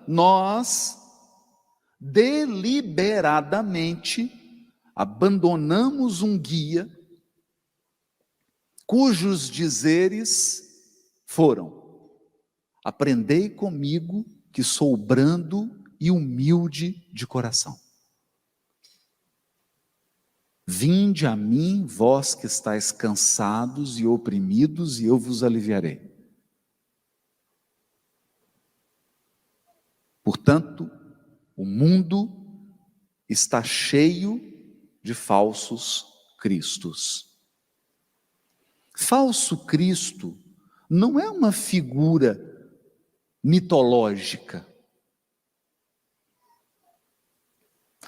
nós deliberadamente abandonamos um guia cujos dizeres foram: aprendei comigo que sou brando e humilde de coração. Vinde a mim, vós que estáis cansados e oprimidos, e eu vos aliviarei. Portanto, o mundo está cheio de falsos cristos. Falso Cristo não é uma figura mitológica.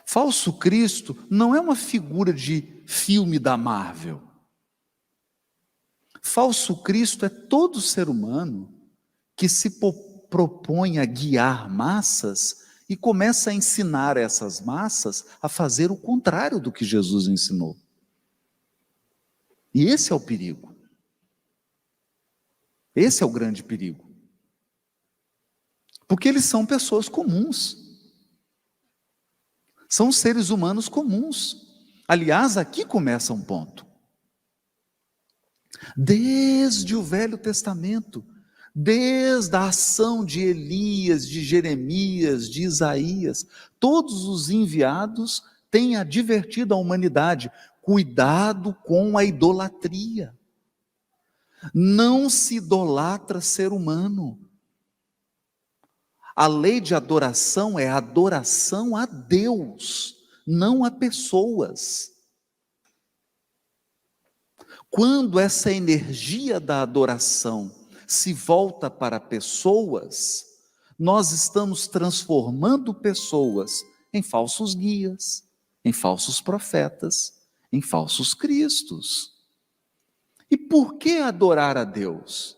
Falso Cristo não é uma figura de filme da Marvel. Falso Cristo é todo ser humano que se propõe a guiar massas e começa a ensinar essas massas a fazer o contrário do que Jesus ensinou. E esse é o perigo. Esse é o grande perigo. Porque eles são pessoas comuns. São seres humanos comuns. Aliás, aqui começa um ponto. Desde o Velho Testamento, desde a ação de Elias, de Jeremias, de Isaías, todos os enviados têm advertido a humanidade: cuidado com a idolatria. Não se idolatra ser humano. A lei de adoração é adoração a Deus, não a pessoas. Quando essa energia da adoração se volta para pessoas, nós estamos transformando pessoas em falsos guias, em falsos profetas, em falsos cristos. E por que adorar a Deus?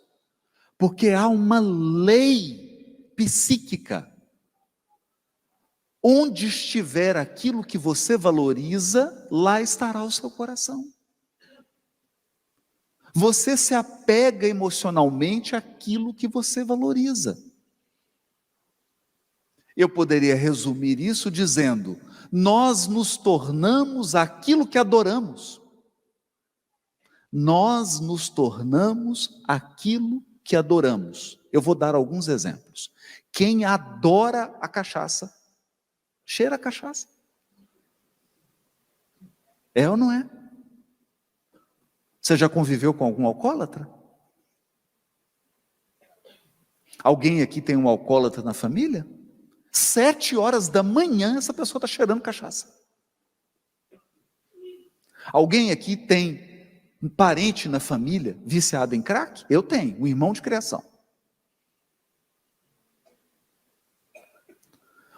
Porque há uma lei psíquica. Onde estiver aquilo que você valoriza, lá estará o seu coração. Você se apega emocionalmente àquilo que você valoriza. Eu poderia resumir isso dizendo: nós nos tornamos aquilo que adoramos. Nós nos tornamos aquilo que adoramos. Eu vou dar alguns exemplos. Quem adora a cachaça, cheira a cachaça. É ou não é? Você já conviveu com algum alcoólatra? Alguém aqui tem um alcoólatra na família? 7h essa pessoa está cheirando cachaça. Alguém aqui tem um parente na família viciado em crack? Eu tenho, um irmão de criação.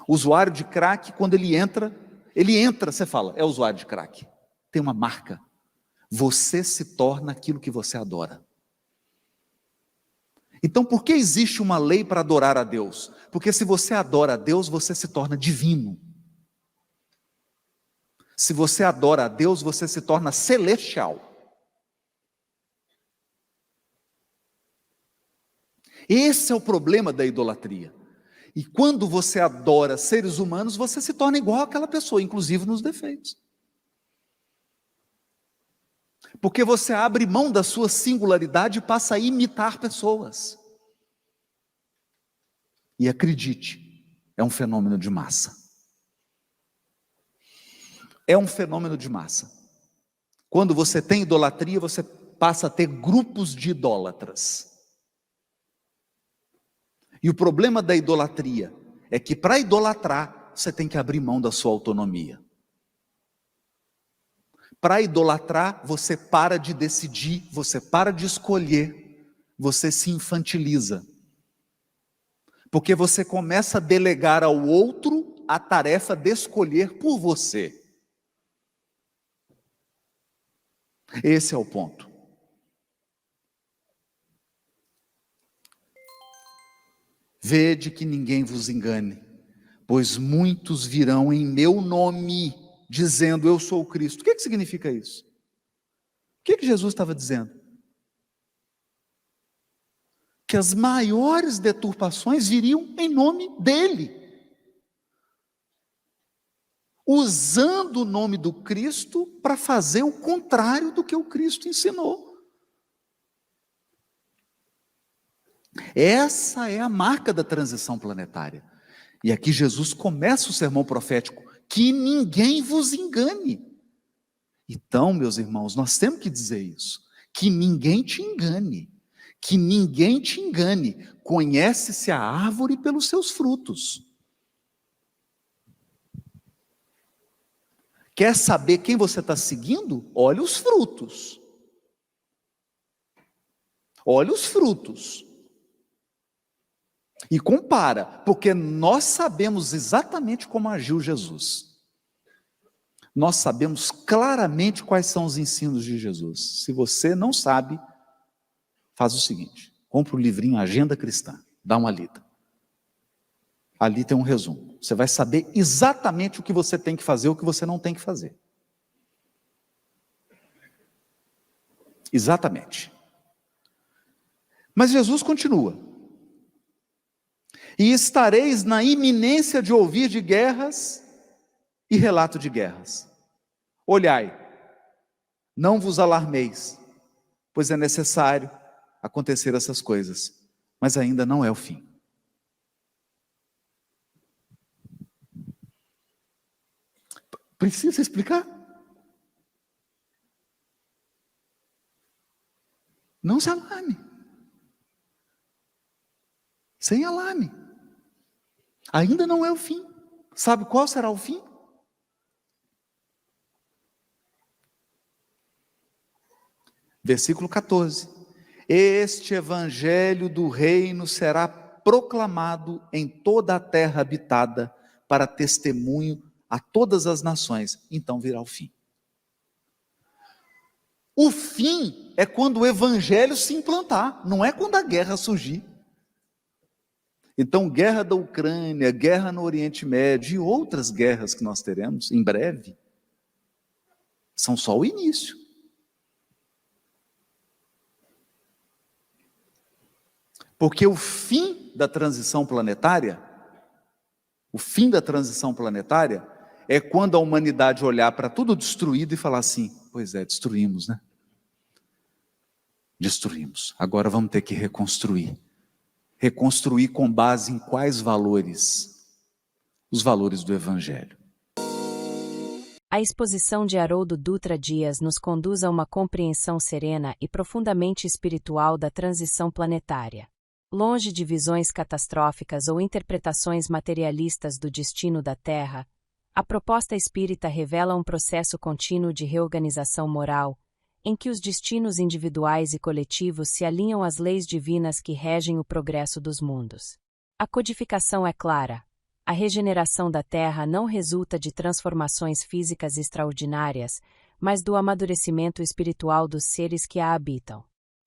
Usuário de crack, quando ele entra, você fala: é usuário de crack. Tem uma marca. Você se torna aquilo que você adora. Então, por que existe uma lei para adorar a Deus? Porque se você adora a Deus, você se torna divino. Se você adora a Deus, você se torna celestial. Esse é o problema da idolatria. E quando você adora seres humanos, você se torna igual àquela pessoa, inclusive nos defeitos. Porque você abre mão da sua singularidade e passa a imitar pessoas. E acredite, é um fenômeno de massa. É um fenômeno de massa. Quando você tem idolatria, você passa a ter grupos de idólatras. E o problema da idolatria é que para idolatrar, você tem que abrir mão da sua autonomia. Para idolatrar, você para de decidir, você para de escolher, você se infantiliza. Porque você começa a delegar ao outro a tarefa de escolher por você. Esse é o ponto. Vede que ninguém vos engane, pois muitos virão em meu nome, dizendo: eu sou o Cristo. O que significa isso? O que Jesus estava dizendo? que as maiores deturpações viriam em nome dele, usando o nome do Cristo para fazer o contrário do que o Cristo ensinou. Essa é a marca da transição planetária. E aqui Jesus começa o sermão profético: que ninguém vos engane. Então, meus irmãos, nós temos que dizer isso: que ninguém te engane, que ninguém te engane. Conhece-se a árvore pelos seus frutos. Quer saber quem você está seguindo? Olha os frutos. Olha os frutos. E compara, porque nós sabemos exatamente como agiu Jesus. Nós sabemos claramente quais são os ensinos de Jesus. Se você não sabe, faz o seguinte: compra o livrinho Agenda Cristã, dá uma lida. Ali tem um resumo. Você vai saber exatamente o que você tem que fazer e o que você não tem que fazer. Exatamente. Mas Jesus continua: e estareis na iminência de ouvir de guerras e relato de guerras. Olhai, não vos alarmeis, pois é necessário acontecer essas coisas, mas ainda não é o fim. Precisa explicar? Não se alarme. Sem alarme. Ainda não é o fim. Sabe qual será o fim? Versículo 14. Este evangelho do reino será proclamado em toda a terra habitada para testemunho a todas as nações. Então virá o fim. O fim é quando o evangelho se implantar, não é quando a guerra surgir. Então, guerra da Ucrânia, guerra no Oriente Médio e outras guerras que nós teremos em breve, são só o início. Porque o fim da transição planetária é quando a humanidade olhar para tudo destruído e falar assim: pois é, destruímos, né? Destruímos, agora vamos ter que reconstruir. Reconstruir com base em quais valores? Os valores do Evangelho. A exposição de Haroldo Dutra Dias nos conduz a uma compreensão serena e profundamente espiritual da transição planetária. Longe de visões catastróficas ou interpretações materialistas do destino da Terra, a proposta espírita revela um processo contínuo de reorganização moral, em que os destinos individuais e coletivos se alinham às leis divinas que regem o progresso dos mundos. A codificação é clara. A regeneração da Terra não resulta de transformações físicas extraordinárias, mas do amadurecimento espiritual dos seres que a habitam.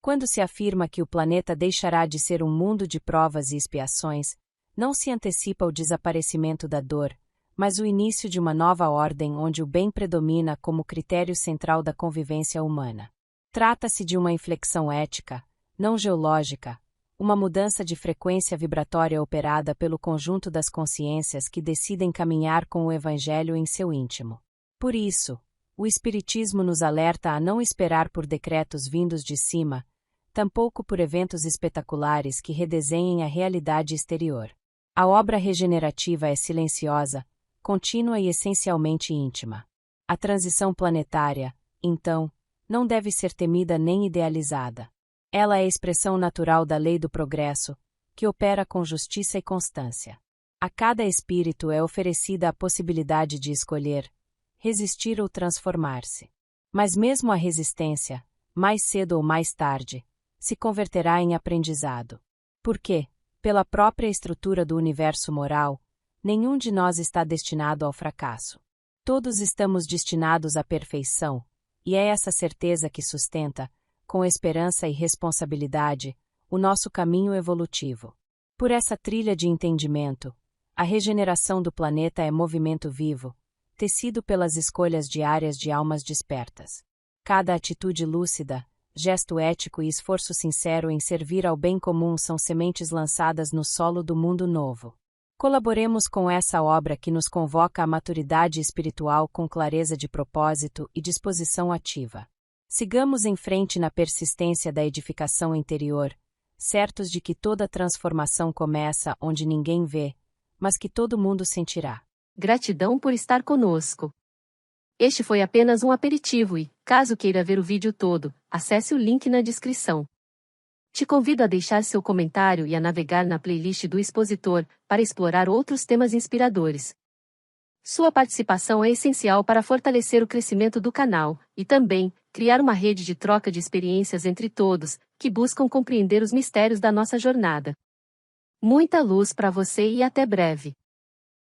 Quando se afirma que o planeta deixará de ser um mundo de provas e expiações, não se antecipa o desaparecimento da dor, mas o início de uma nova ordem onde o bem predomina como critério central da convivência humana. Trata-se de uma inflexão ética, não geológica, uma mudança de frequência vibratória operada pelo conjunto das consciências que decidem caminhar com o Evangelho em seu íntimo. Por isso, o Espiritismo nos alerta a não esperar por decretos vindos de cima, tampouco por eventos espetaculares que redesenhem a realidade exterior. A obra regenerativa é silenciosa, contínua e essencialmente íntima. A transição planetária, então, não deve ser temida nem idealizada. Ela é a expressão natural da lei do progresso, que opera com justiça e constância. A cada espírito é oferecida a possibilidade de escolher, resistir ou transformar-se. Mas mesmo a resistência, mais cedo ou mais tarde, se converterá em aprendizado. Porque, pela própria estrutura do universo moral, nenhum de nós está destinado ao fracasso. Todos estamos destinados à perfeição, e é essa certeza que sustenta, com esperança e responsabilidade, o nosso caminho evolutivo. Por essa trilha de entendimento, a regeneração do planeta é movimento vivo, tecido pelas escolhas diárias de almas despertas. Cada atitude lúcida, gesto ético e esforço sincero em servir ao bem comum são sementes lançadas no solo do mundo novo. Colaboremos com essa obra que nos convoca à maturidade espiritual com clareza de propósito e disposição ativa. Sigamos em frente na persistência da edificação interior, certos de que toda transformação começa onde ninguém vê, mas que todo mundo sentirá. Gratidão por estar conosco. Este foi apenas um aperitivo e, caso queira ver o vídeo todo, acesse o link na descrição. Te convido a deixar seu comentário e a navegar na playlist do expositor para explorar outros temas inspiradores. Sua participação é essencial para fortalecer o crescimento do canal e também criar uma rede de troca de experiências entre todos que buscam compreender os mistérios da nossa jornada. Muita luz para você e até breve.